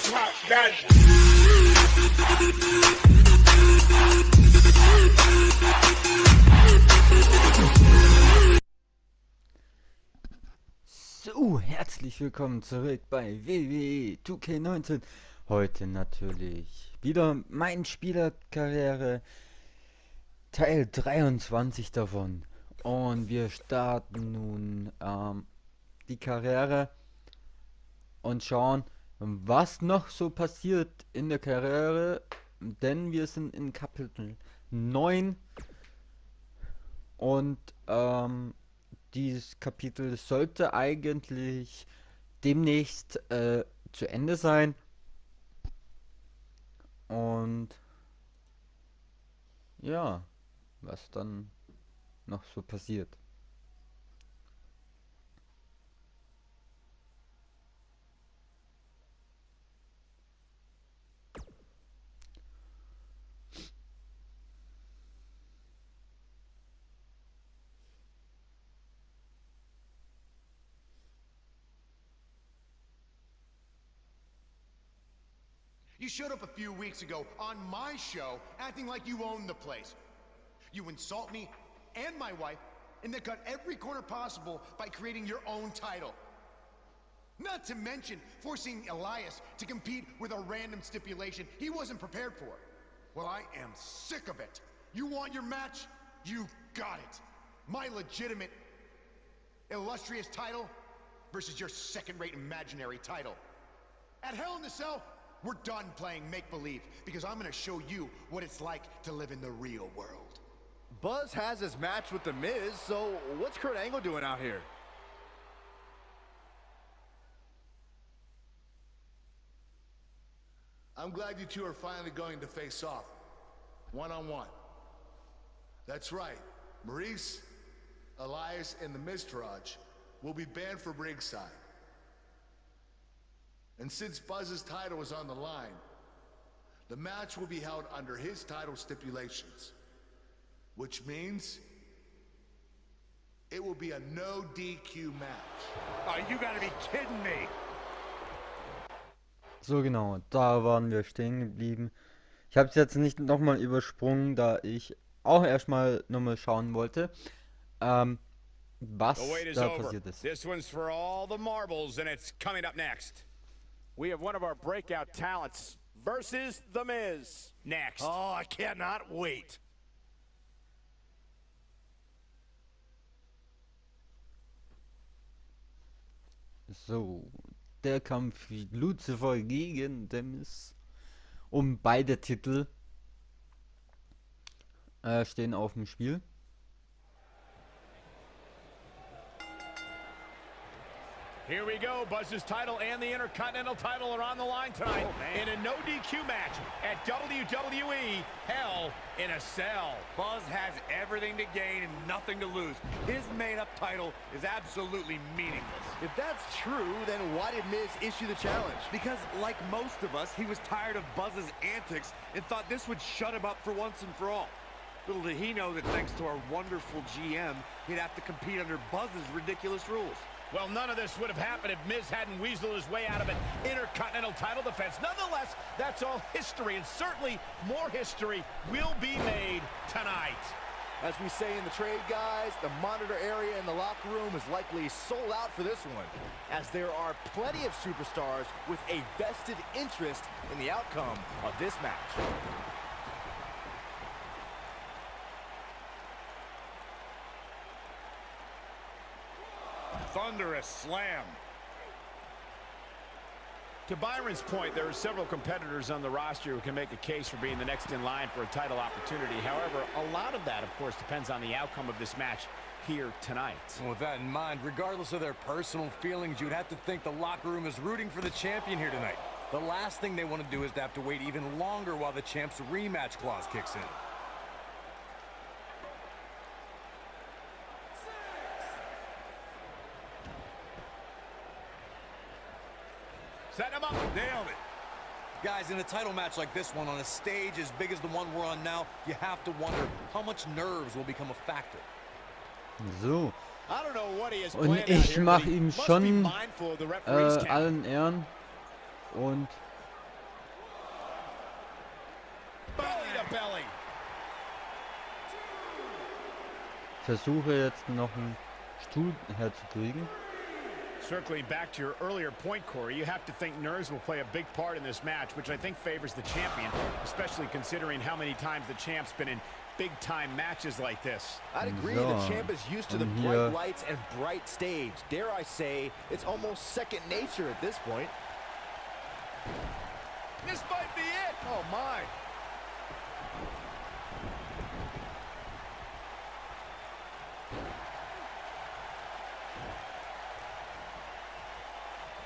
So, herzlich willkommen zurück bei WWE 2K19. Heute natürlich wieder mein Spielerkarriere, Teil 23 davon. Und wir starten nun die Karriere und schauen, was noch so passiert in der Karriere, denn wir sind in Kapitel 9 und dieses Kapitel sollte eigentlich demnächst zu Ende sein. Und ja, was dann noch so passiert. You showed up a few weeks ago on my show acting like you own the place. You insult me and my wife and then cut every corner possible by creating your own title. Not to mention forcing Elias to compete with a random stipulation he wasn't prepared for. Well, I am sick of it. You want your match? You got it. My legitimate, illustrious title versus your second-rate imaginary title. At Hell in the Cell, we're done playing make-believe, because I'm gonna show you what it's like to live in the real world. Buzz has his match with The Miz, so what's Kurt Angle doing out here? I'm glad you two are finally going to face off, one-on-one. That's right, Maurice, Elias, and the Miztourage will be banned from ringside. And since Buzz's title is on the line, the match will be held under his title stipulations, which means it will be a no DQ match. Oh, you gotta be kidding me! So genau, da waren wir stehen geblieben. Ich habe es jetzt nicht nochmal übersprungen, da ich auch erstmal nochmal schauen wollte, was da passiert ist. This one's for all the marbles, and it's coming up next. We have one of our breakout talents versus The Miz next. Oh, I cannot wait. So, der Kampf Luzifer gegen The Miz um beide Titel stehen auf dem Spiel. Here we go. Buzz's title and the Intercontinental title are on the line tonight in a no DQ match at WWE Hell in a Cell. Buzz has everything to gain and nothing to lose. His made-up title is absolutely meaningless. If that's true, then why did Miz issue the challenge? Because, like most of us, he was tired of Buzz's antics and thought this would shut him up for once and for all. Little did he know that thanks to our wonderful GM, he'd have to compete under Buzz's ridiculous rules. Well, none of this would have happened if Miz hadn't weaseled his way out of an Intercontinental title defense. Nonetheless, that's all history, and certainly more history will be made tonight. As we say in the trade, guys, the monitor area in the locker room is likely sold out for this one, as there are plenty of superstars with a vested interest in the outcome of this match. Thunderous slam. To Byron's point, there are several competitors on the roster who can make a case for being the next in line for a title opportunity. However, a lot of that, of course, depends on the outcome of this match here tonight. With that in mind, regardless of their personal feelings, you'd have to think the locker room is rooting for the champion here tonight. The last thing they want to do is to have to wait even longer while the champ's rematch clause kicks in. Set him up. Nailed it. Guys, in a title match like this one, on a stage as big as the one we're on now, you have to wonder how much nerves will become a factor. So. I don't know what he has Und planned out ich here, mache but he ihm must be schon mindful of the referee's count. allen Ehren und belly. Ich versuche jetzt noch einen Stuhl herzukriegen. Circling back to your earlier point, Corey, you have to think nerves will play a big part in this match, which I think favors the champion, especially considering how many times the champ's been in big-time matches like this. I'd agree, So, the champ is used to the und bright hier- lights and bright stage. Dare I say, it's almost second nature at this point. This might be it. Oh, my.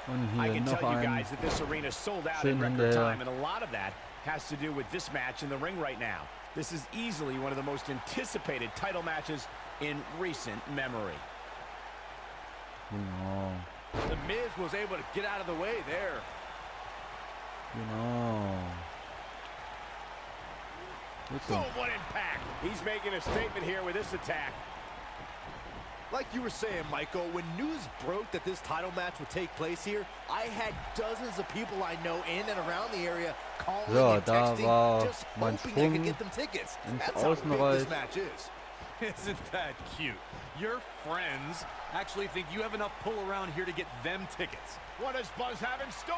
Und I hier can noch tell you ein. guys that this arena sold out Schön in record hinterher. time, and a lot of that has to do with this match in the ring right now. This is easily one of the most anticipated title matches in recent memory. Genau. The Miz was able to get out of the way there. Genau. Gut so. Boom, what impact. He's making a statement here with this attack. Like you were saying, Michael, when news broke that this title match would take place here, I had dozens of people I know in and around the area calling So, and da texting, war just mein hoping I could Sprung get them tickets. ins That's how big Außenreich. this match is. Isn't that cute? Your friends actually think you have enough pull around here to get them tickets. What does Buzz have in store?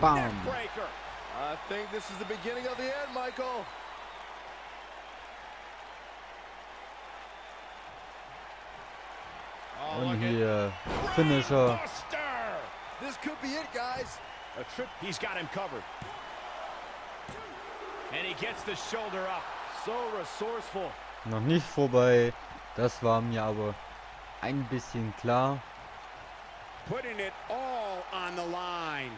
Bam. Neckbreaker. I think this is the beginning of the end, Michael. Und hier Finisher. Buster. This could be it, guys. A trip. He's got him covered. And he gets the shoulder up. So resourceful. Noch nicht vorbei. Das war mir aber ein bisschen klar. Putting it all on the line.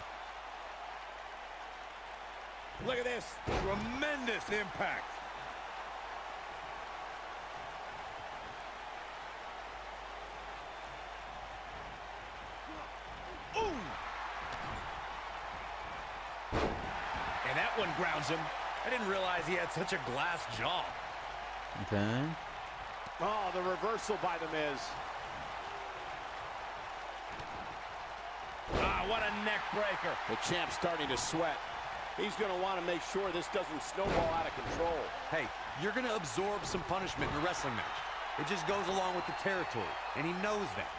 Look at this. Tremendous impact. And that one grounds him. I didn't realize he had such a glass jaw. Okay. Oh, the reversal by the Miz. Ah, what a neck breaker. The champ's starting to sweat. He's going to want to make sure this doesn't snowball out of control. Hey, you're going to absorb some punishment in a wrestling match. It just goes along with the territory, and he knows that.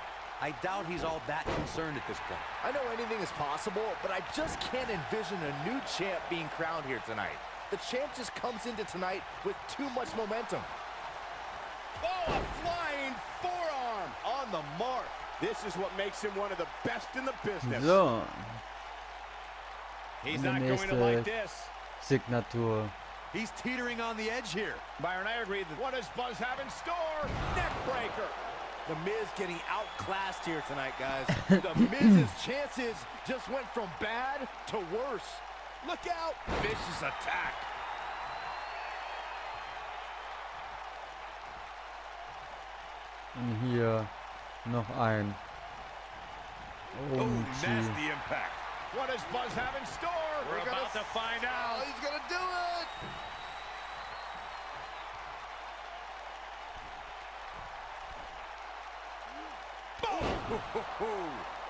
I doubt he's all that concerned at this point. I know anything is possible, but I just can't envision a new champ being crowned here tonight. The champ just comes into tonight with too much momentum. Oh, a flying forearm. On the mark. This is what makes him one of the best in the business. So. He's Und not der going to like nächste this. Signatur. He's teetering on the edge here. Byron, I agree. What does Buzz have in store? Neck breaker. The Miz getting outclassed here tonight, guys. The Miz's chances just went from bad to worse. Look out. Vicious attack. Und hier noch ein. OMG. Nasty impact. What does Buzz have in store? We're about to find out. He's gonna do it.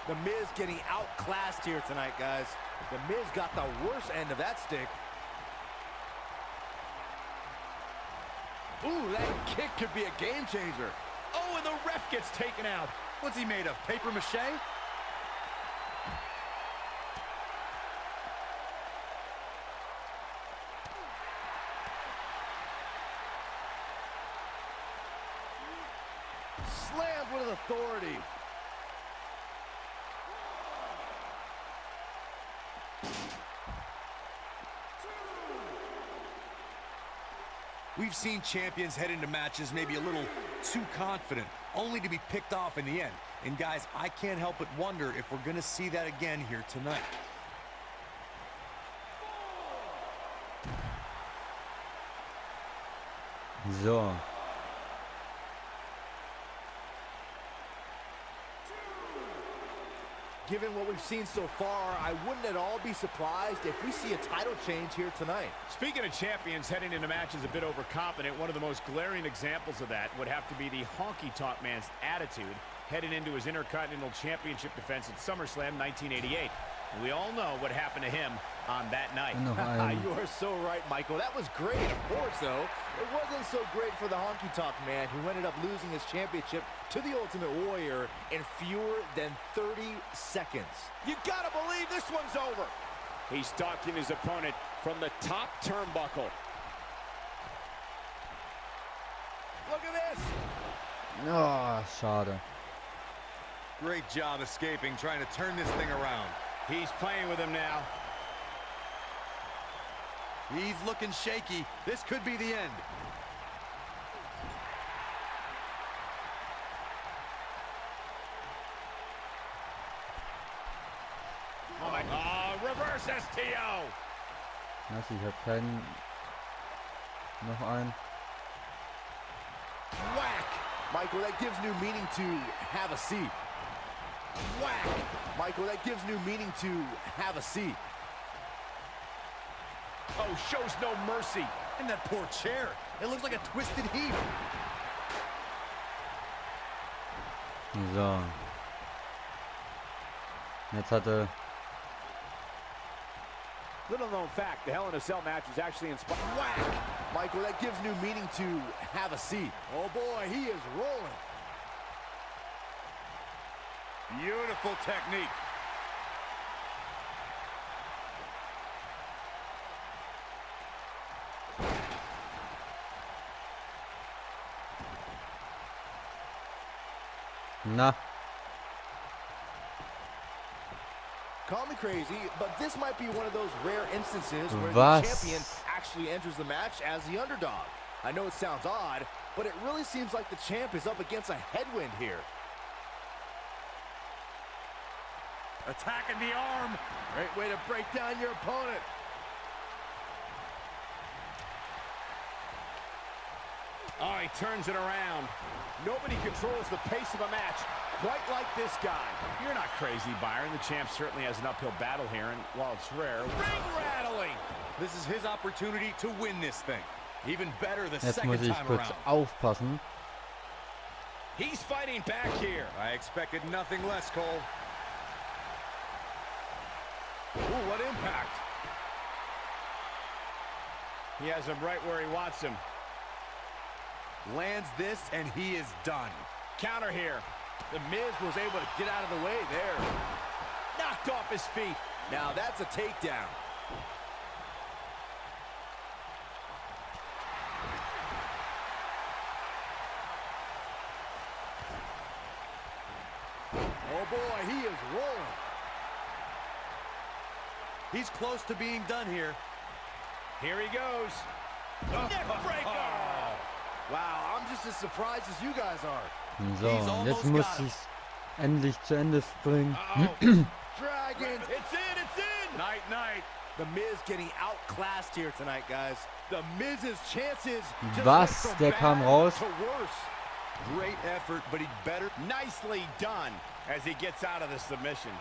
The Miz getting outclassed here tonight, guys. The Miz got the worst end of that stick. Ooh, that kick could be a game changer. Oh, and the ref gets taken out. What's he made of, paper mache? Slammed with authority. We've seen champions head into matches maybe a little too confident, only to be picked off in the end. And guys, I can't help but wonder if we're going to see that again here tonight. So. Given what we've seen so far, I wouldn't at all be surprised if we see a title change here tonight. Speaking of champions heading into matches a bit overconfident, one of the most glaring examples of that would have to be the honky-tonk man's attitude heading into his Intercontinental Championship defense at SummerSlam 1988. We all know what happened to him on that night. Und noch einen. You are so right, Michael. That was great, of course, though. It wasn't so great for the honky-tonk man, who ended up losing his championship to the Ultimate Warrior in fewer than 30 seconds. You gotta believe this one's over. He's stalking his opponent from the top turnbuckle. Look at this. Oh, schade. Great job escaping, trying to turn this thing around. He's playing with him now. He's looking shaky. This could be the end. Oh, my God. Reverse STO. Was, ich hab keinen. Noch einen. Whack. Michael, that gives new meaning to have a seat. Whack. Michael, that gives new meaning to have a seat. Oh, shows no mercy. And that poor chair. It looks like a twisted heap. So. Jetzt hatte. Little known fact, the Hell in a Cell match was actually inspired. Whack. Michael, that gives new meaning to have a seat. Oh boy, he is rolling. Beautiful technique. Na. Call me crazy, but this might be one of those rare instances where Was? the champion actually enters the match as the underdog. I know it sounds odd, but it really seems like the champ is up against a headwind here. Attacking the arm. Great way to break down your opponent. Oh, he turns it around. Nobody controls the pace of a match quite like this guy. You're not crazy, Byron. The champ certainly has an uphill battle here, and while it's rare, ring rattling. This is his opportunity to win this thing. Even better the Jetzt muss second ich time kurz around. aufpassen. He's fighting back here. I expected nothing less, Cole. Ooh, what impact. He has him right where he wants him. Lands this, and he is done. Counter here. The Miz was able to get out of the way there. Knocked off his feet. Now that's a takedown. Oh boy, he is rolling. He's close to being done here. Here he goes. Neck breaker. Wow, I'm just as surprised as you guys are. So, und jetzt muss ich es endlich zu Ende bringen. Dragons, it's in, it's in! Night, night. The Miz getting outclassed here tonight, guys. The Miz's chances just Was? went from Der bad kam raus. to worse. Great effort, but he better. Nicely done as he gets out of the submission.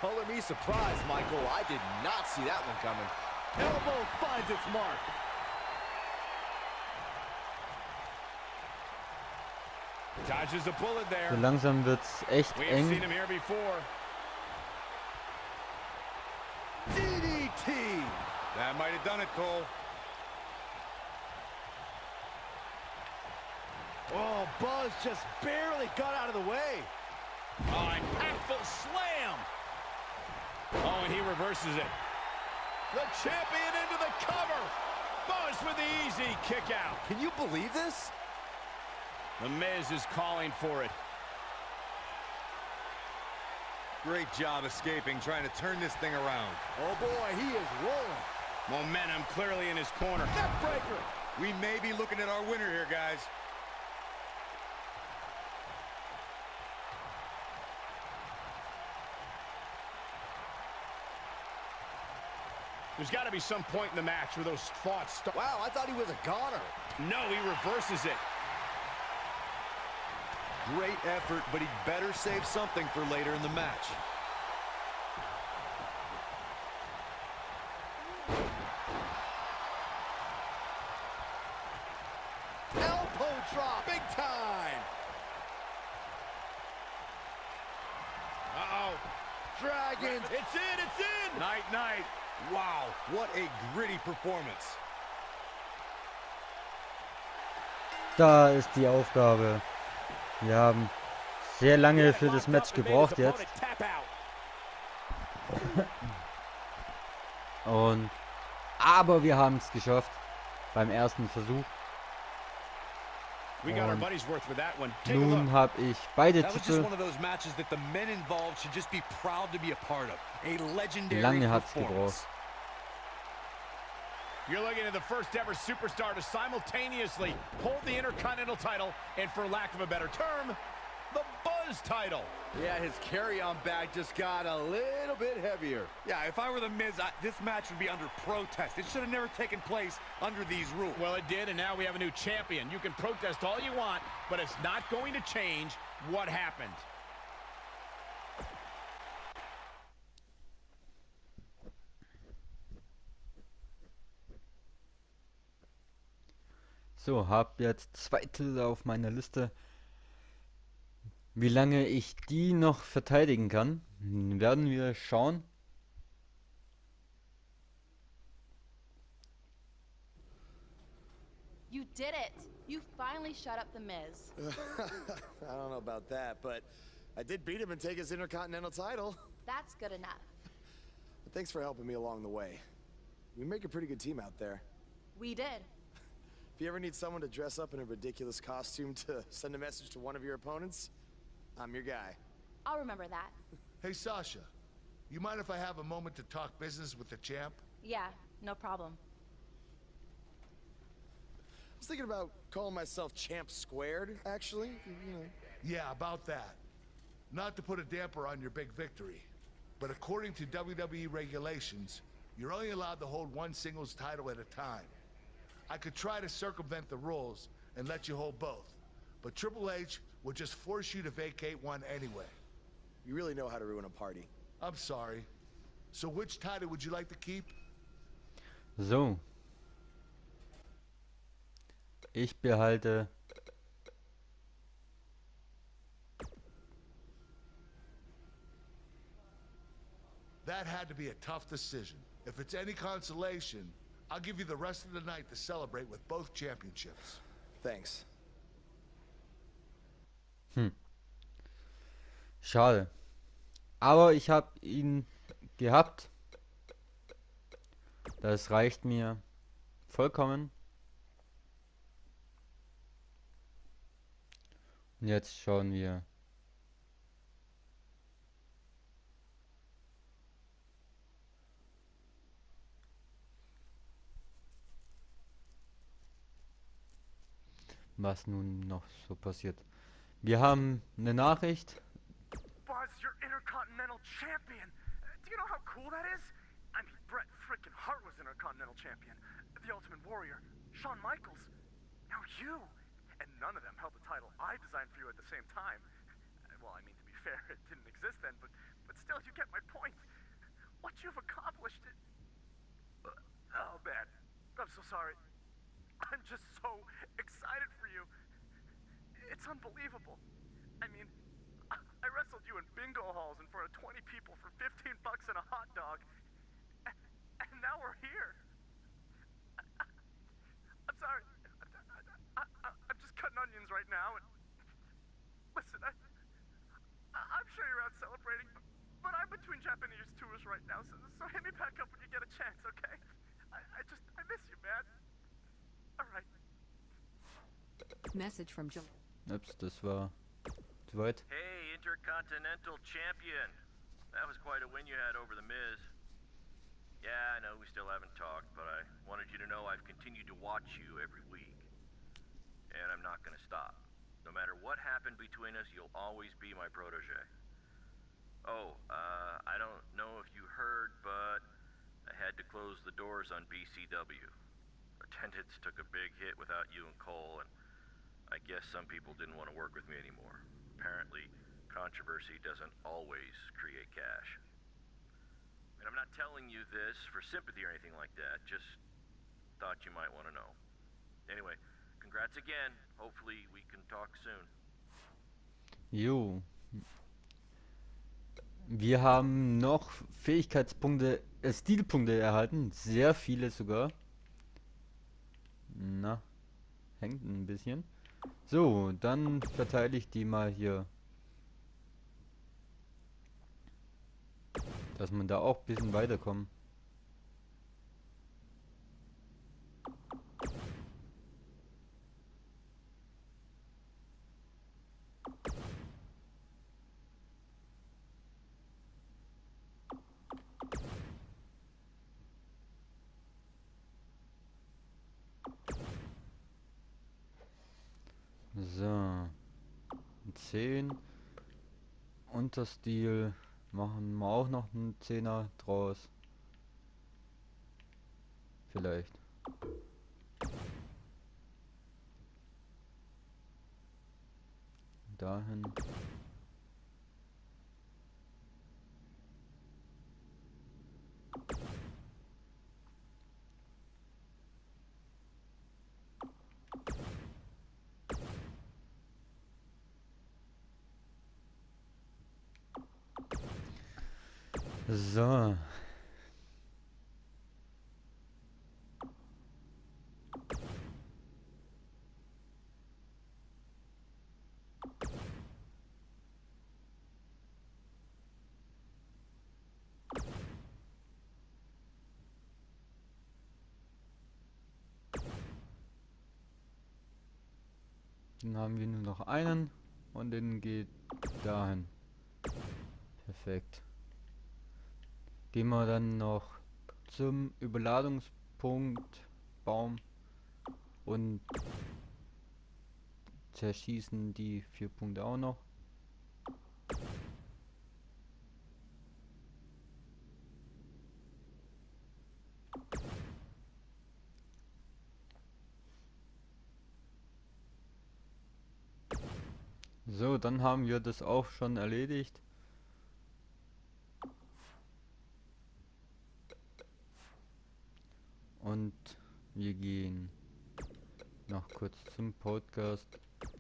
Color me surprised, Michael. I did not see that one coming. Elbow finds its mark. Dodges a bullet there. So langsam wird's echt We have seen eng. him here before. DDT. That might have done it, Cole. Oh, Buzz just barely got out of the way. Oh, impactful slam. Oh, and he reverses it. The champion into the cover. Buzz with the easy kick out. Can you believe this? The Miz is calling for it. Great job escaping, trying to turn this thing around. Oh boy, he is rolling. Momentum clearly in his corner. Neckbreaker. We may be looking at our winner here, guys. There's got to be some point in the match where those thoughts start. Wow, I thought he was a goner. No, he reverses it. Great effort, but he'd better save something for later in the match. Elbow drop, big time. Uh-oh. Dragons. It's in. Night, night. Wow, what a gritty performance. Da ist die Aufgabe. Wir haben sehr lange für das Match gebraucht jetzt. Aber wir haben es geschafft beim ersten Versuch. Nun habe ich beide Titel. Lange hat es gebraucht. You're looking at the first ever superstar to simultaneously hold the Intercontinental title and, for lack of a better term, the Buzz title. Yeah, his carry-on bag just got a little bit heavier. Yeah, if I were the Miz, this match would be under protest. It should have never taken place under these rules. Well, it did, and now we have a new champion. You can protest all you want, but it's not going to change what happened. So, hab jetzt 2 Titel auf meiner Liste. Wie lange ich die noch verteidigen kann, werden wir schauen. You did it! You finally shut up the Miz. I don't know about that, but I did beat him and take his Intercontinental title. That's good enough. But thanks for helping me along the way. We make a pretty good team out there. We did. If you ever need someone to dress up in a ridiculous costume to send a message to one of your opponents, I'm your guy. I'll remember that. Hey, Sasha, you mind if I have a moment to talk business with the champ? Yeah, no problem. I was thinking about calling myself Champ Squared, actually. You know. Yeah, about that. Not to put a damper on your big victory, but according to WWE regulations, you're only allowed to hold one singles title at a time. I could try to circumvent the rules and let you hold both, but Triple H would just force you to vacate one anyway. You really know how to ruin a party. I'm sorry. So which title would you like to keep? So. Ich behalte That had to be a tough decision. If it's any consolation, I'll give you the rest of the night to celebrate with both championships. Thanks. Schade. Aber ich habe ihn gehabt. Das reicht mir vollkommen. Und jetzt schauen wir. Was nun noch so passiert. Wir haben eine Nachricht. Buzz, you're Intercontinental Champion. Do you know how cool that is? I mean, Bret frickin' Hart was Intercontinental Champion. The Ultimate Warrior, Shawn Michaels. Now you. And none of them held the title I designed for you at the same time. Well, I mean, to be fair, it didn't exist then, but still, you get my point. What you've accomplished it. Oh, man. I'm so sorry. I'm just so excited for you. It's unbelievable. I mean, I wrestled you in bingo halls in front of 20 people for $15 and a hot dog. And now we're here. I'm sorry. I'm just cutting onions right now. And listen, I'm sure you're out celebrating, but I'm between Japanese tours right now, so hit me back up when you get a chance, okay? I miss you, man. All right. Message from Joe. Ups, das war zu weit. Hey, Intercontinental Champion. That was quite a win you had over the Miz. Yeah, I know we still haven't talked, but I wanted you to know I've continued to watch you every week. And I'm not gonna stop. No matter what happened between us, you'll always be my protege. Oh, I don't know if you heard, but I had to close the doors on BCW. Attendance took a big hit without you and Cole, and I guess some people didn't want to work with me anymore. Apparently, controversy doesn't always create cash. And I'm not telling you this for sympathy or anything like that, just thought you might want to know. Anyway, congrats again. Hopefully we can talk soon. Jo. Wir haben noch Fähigkeitspunkte, Stilpunkte erhalten. Sehr viele sogar. Na, hängt ein bisschen. So, dann verteile ich die mal hier. Dass man da auch ein bisschen weiterkommt. So. 10. Unterstil. Machen wir auch noch einen 10er draus. Vielleicht. Dahin. So. Dann haben wir nur noch einen und den geht dahin. Perfekt. Gehen wir dann noch zum Überladungspunkt Baum und zerschießen die 4 Punkte auch noch. So, dann haben wir das auch schon erledigt. Und wir gehen noch kurz zum Podcast,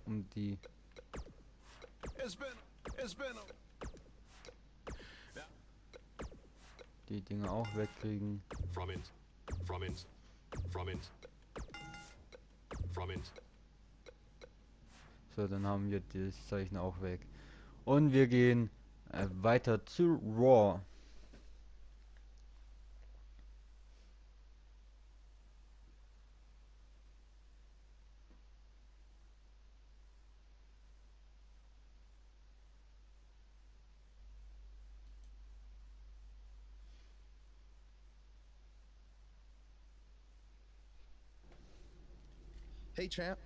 um die Dinge auch wegkriegen. So, dann haben wir das Zeichen auch weg. Und wir gehen weiter zu Raw. Hey, champ.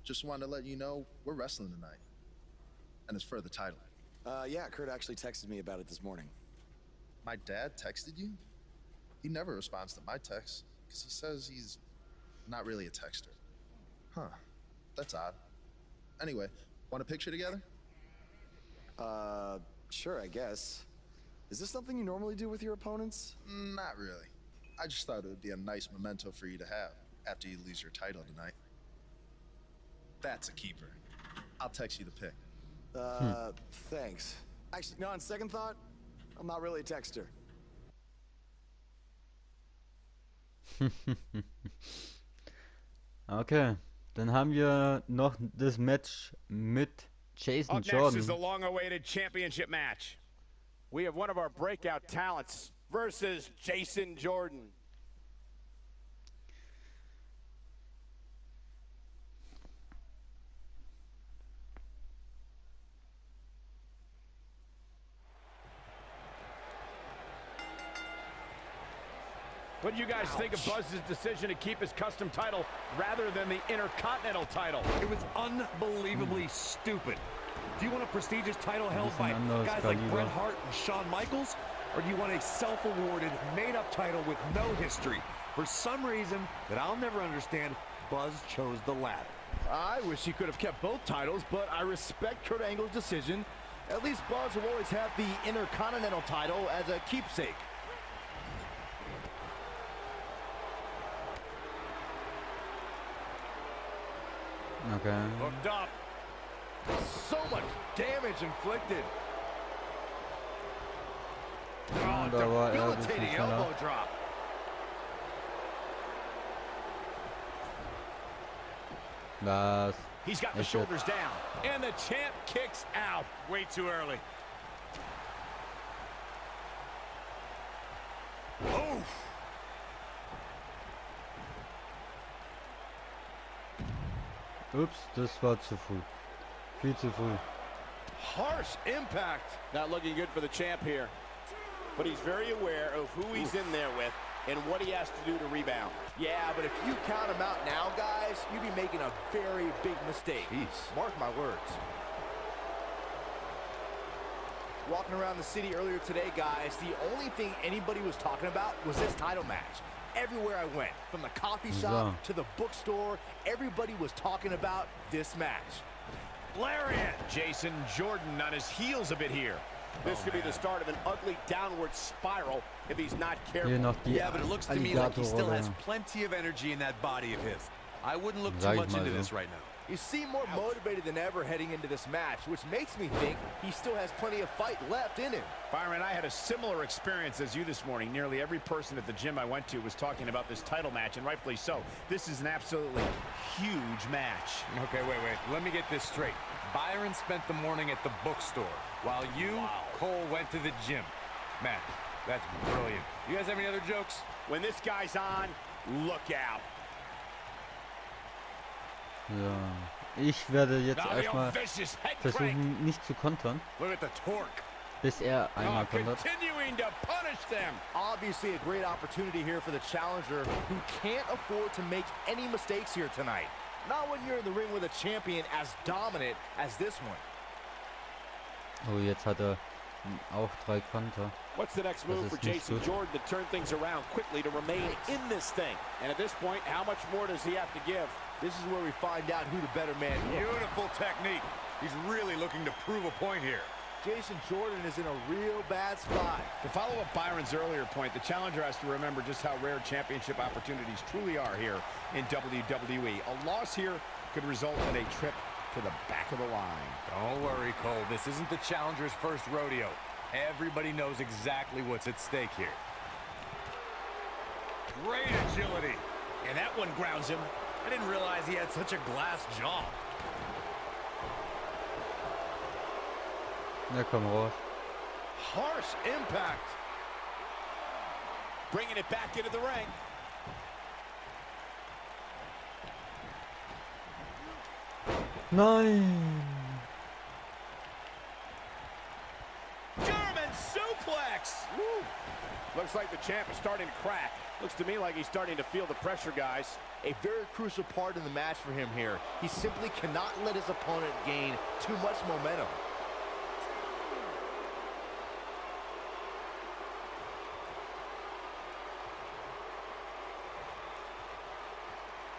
Just wanted to let you know we're wrestling tonight. And it's for the title. Yeah, Kurt actually texted me about it this morning. My dad texted you? He never responds to my texts, because he says he's not really a texter. Huh. That's odd. Anyway, want a picture together? Sure, I guess. Is this something you normally do with your opponents? Not really. I just thought it would be a nice memento for you to have after you lose your title tonight. That's a keeper. I'll text you the pic. Thanks. Actually, no, on second thought, I'm not really a texter. Okay, dann haben wir noch das Match mit Jason Up next Jordan. is the long-awaited championship match. We have one of our breakout talents versus Jason Jordan. What do you guys think of Buzz's decision to keep his custom title rather than the Intercontinental title? It was unbelievably stupid. Do you want a prestigious title held by guys like Bret Hart and Shawn Michaels? Or do you want a self-awarded, made-up title with no history? For some reason that I'll never understand, Buzz chose the latter. I wish he could have kept both titles, but I respect Kurt Angle's decision. At least Buzz will always have the Intercontinental title as a keepsake. Okay. Hooked up. So much damage inflicted. Ja, da war er ein bisschen Debilitating schneller. elbow drop. Das He's got the echt shoulders jetzt. down. And the champ kicks out. Way too early. Oh! Ups, das war zu früh. Viel zu früh. Harsh impact. Not looking good for the champ here. But he's very aware of who he's in there with and what he has to do to rebound. Yeah, but if you count him out now, guys, you'd be making a very big mistake. Jeez. Mark my words. Walking around the city earlier today, guys, the only thing anybody was talking about was this title match. Everywhere I went, from the coffee shop to the bookstore, everybody was talking about this match. Lariat! Jason Jordan on his heels a bit here. This could be the start of an ugly downward spiral if he's not careful. Hier noch die Yeah, but it looks to me like he still has Alligatorrolle. plenty of energy in that body of his. I wouldn't look too Sag ich much mal into so. this right now. You seem more motivated than ever heading into this match, which makes me think he still has plenty of fight left in him. Byron, I had a similar experience as you this morning. Nearly every person at the gym I went to was talking about this title match, and rightfully so. This is an absolutely huge match. Okay, wait. Let me get this straight. Byron spent the morning at the bookstore, while you, Cole, went to the gym. Man, that's brilliant. You guys have any other jokes? When this guy's on, look out. Ja. Ich werde jetzt Now the erstmal vicious head crank. versuchen, nicht zu kontern, Look at the torque. bis er einmal kontert. Continuing to punish them. Obviously a great opportunity here for the challenger who can't afford to make any mistakes here tonight. Not when you're in the ring with a champion as dominant as this one. Oh, jetzt hat er auch 3 Konter. What's the next Das move for ist nicht Jason gut. Jordan to turn things around quickly to remain in this thing? And at this point, how much more does he have to give? This is where we find out who the better man is. Beautiful technique. He's really looking to prove a point here. Jason Jordan is in a real bad spot. To follow up Byron's earlier point, the challenger has to remember just how rare championship opportunities truly are here in WWE. A loss here could result in a trip to the back of the line. Don't worry, Cole. This isn't the challenger's first rodeo. Everybody knows exactly what's at stake here. Great agility. And that one grounds him. I didn't realize he had such a glass jaw. Na komm raus. Harsh impact. Bringing it back into the ring. Nein! German suplex! Woo. Looks like the champ is starting to crack. Looks to me like he's starting to feel the pressure, guys. A very crucial part in the match for him here. He simply cannot let his opponent gain too much momentum.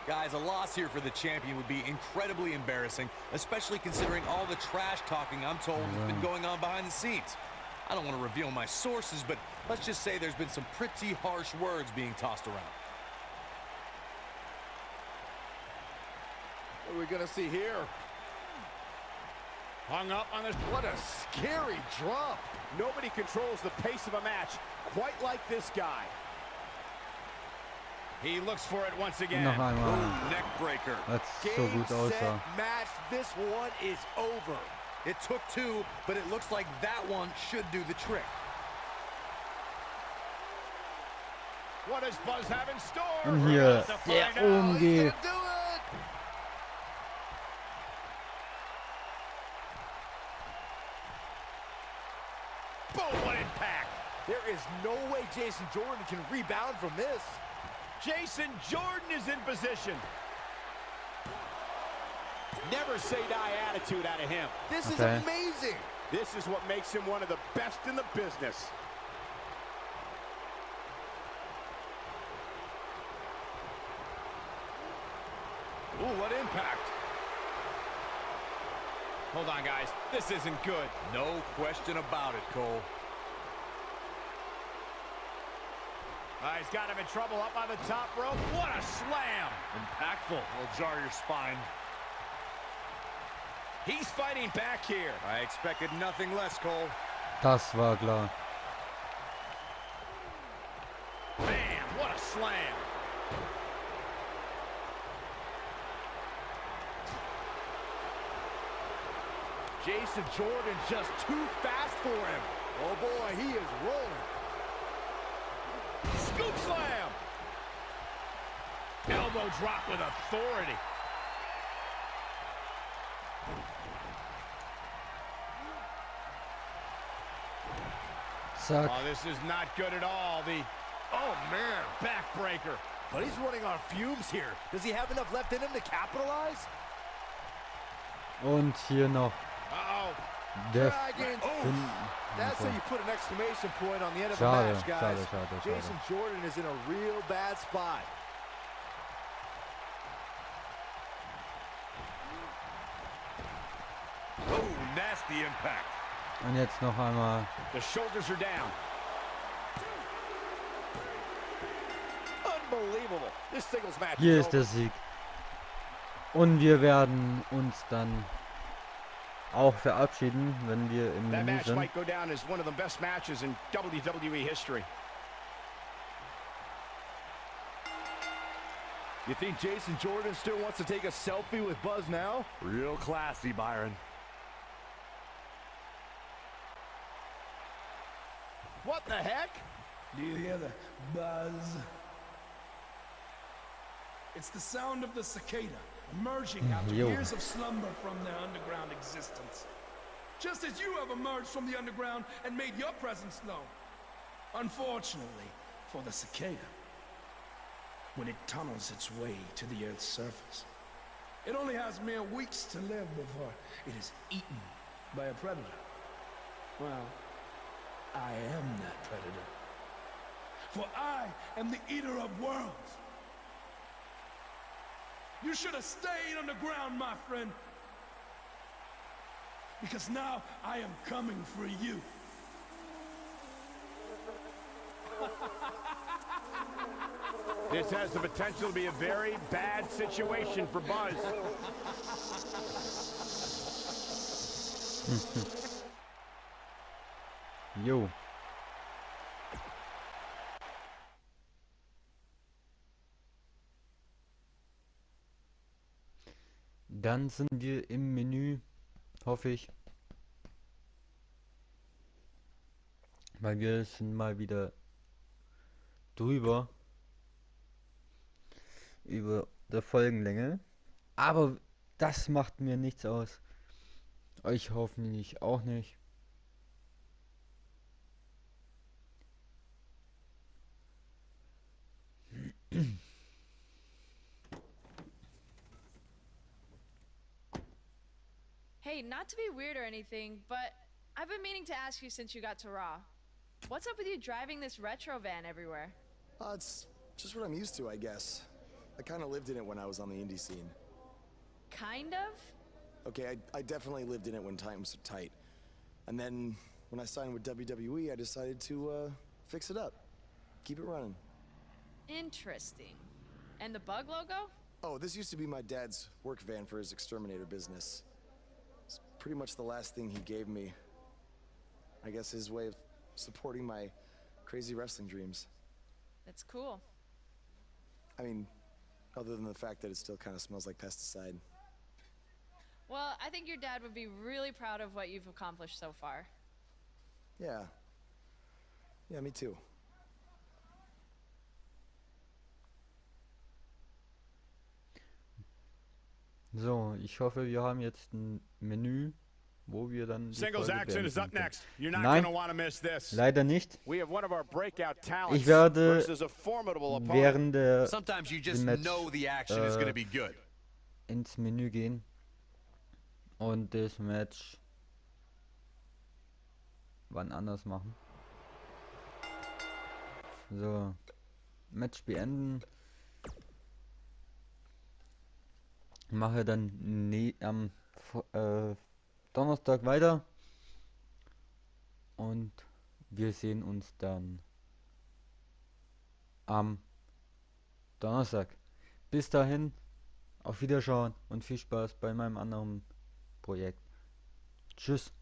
Guys, a loss here for the champion would be incredibly embarrassing, especially considering all the trash talking I'm told has been going on behind the scenes. I don't want to reveal my sources, but let's just say there's been some pretty harsh words being tossed around. What are we gonna see here? Hung up on this. What a scary drop. Nobody controls the pace of a match quite like this guy. He looks for it once again. Noch einmal. Boom, neck breaker. Was so Game, gut set, aussah. match. This one is over. It took 2, but it looks like that one should do the trick. What does Buzz have in store? Und We're hier, about to der find out. umgeht. Do it. Boom, what impact. There is no way Jason Jordan can rebound from this. Jason Jordan is in position. Never say die attitude out of him. This is Okay. amazing. This is what makes him one of the best in the business. Ooh, what impact. Hold on, guys. This isn't good. No question about it, Cole. He's got him in trouble up on the top rope. What a slam. Impactful. Will jar your spine. He's fighting back here. I expected nothing less, Cole. Das war klar. slam. Jason Jordan just too fast for him. Oh boy, he is rolling. Scoop slam. Elbow drop with authority. Zack. Oh, this is not good at all. Oh man, backbreaker. But he's running on fumes here. Does he have enough left in him to capitalize? Und hier noch Uh-oh. der That's how you put an exclamation point on the end of Schade, the match, guys. schade. Jason Jordan is in a real bad spot. Oh, nasty impact. Und jetzt noch einmal. The shoulders are down. Unbelievable. This singles match Hier is ist der Sieg. Und wir werden uns dann auch verabschieden, wenn wir im That Menü match sind. might go down as one of the best matches in WWE history. You think Jason Jordan still wants to take a selfie with Buzz now? Real classy, Byron. What the heck? Do you hear the buzz? It's the sound of the cicada emerging after years of slumber from their underground existence. Just as you have emerged from the underground and made your presence known. Unfortunately for the cicada, when it tunnels its way to the Earth's surface, it only has mere weeks to live before it is eaten by a predator. Well, I am that predator. For I am the eater of worlds. You should have stayed underground, my friend. Because now I am coming for you. This has the potential to be a very bad situation for Buzz. Jo. Dann sind wir im Menü, hoffe ich. Weil wir sind mal wieder drüber über der Folgenlänge. Aber das macht mir nichts aus. Euch hoffentlich auch nicht. Hey, not to be weird or anything, but I've been meaning to ask you since you got to Raw. What's up with you driving this retro van everywhere? It's just what I'm used to, I guess. I kind of lived in it when I was on the indie scene. Kind of? Okay, I definitely lived in it when times were tight. And then when I signed with WWE, I decided to fix it up. Keep it running. Interesting. And the bug logo? Oh, this used to be my dad's work van for his exterminator business. It's pretty much the last thing he gave me. I guess his way of supporting my crazy wrestling dreams. That's cool. I mean, other than the fact that it still kind of smells like pesticide. Well, I think your dad would be really proud of what you've accomplished so far. Yeah. Yeah, me too. So, ich hoffe, wir haben jetzt ein Menü, wo wir dann die Singles Folge action is up beenden können. next. You're not Nein, going to want to miss this. leider nicht. We have one of our breakout talents Ich werde versus a formidable opponent. während der Sometimes you just Match, know the action is going to be good. ins Menü gehen und das Match wann anders machen. So, Match beenden. Mache dann am Donnerstag weiter und wir sehen uns dann am Donnerstag. Bis dahin, auf Wiederschauen und viel Spaß bei meinem anderen Projekt. Tschüss.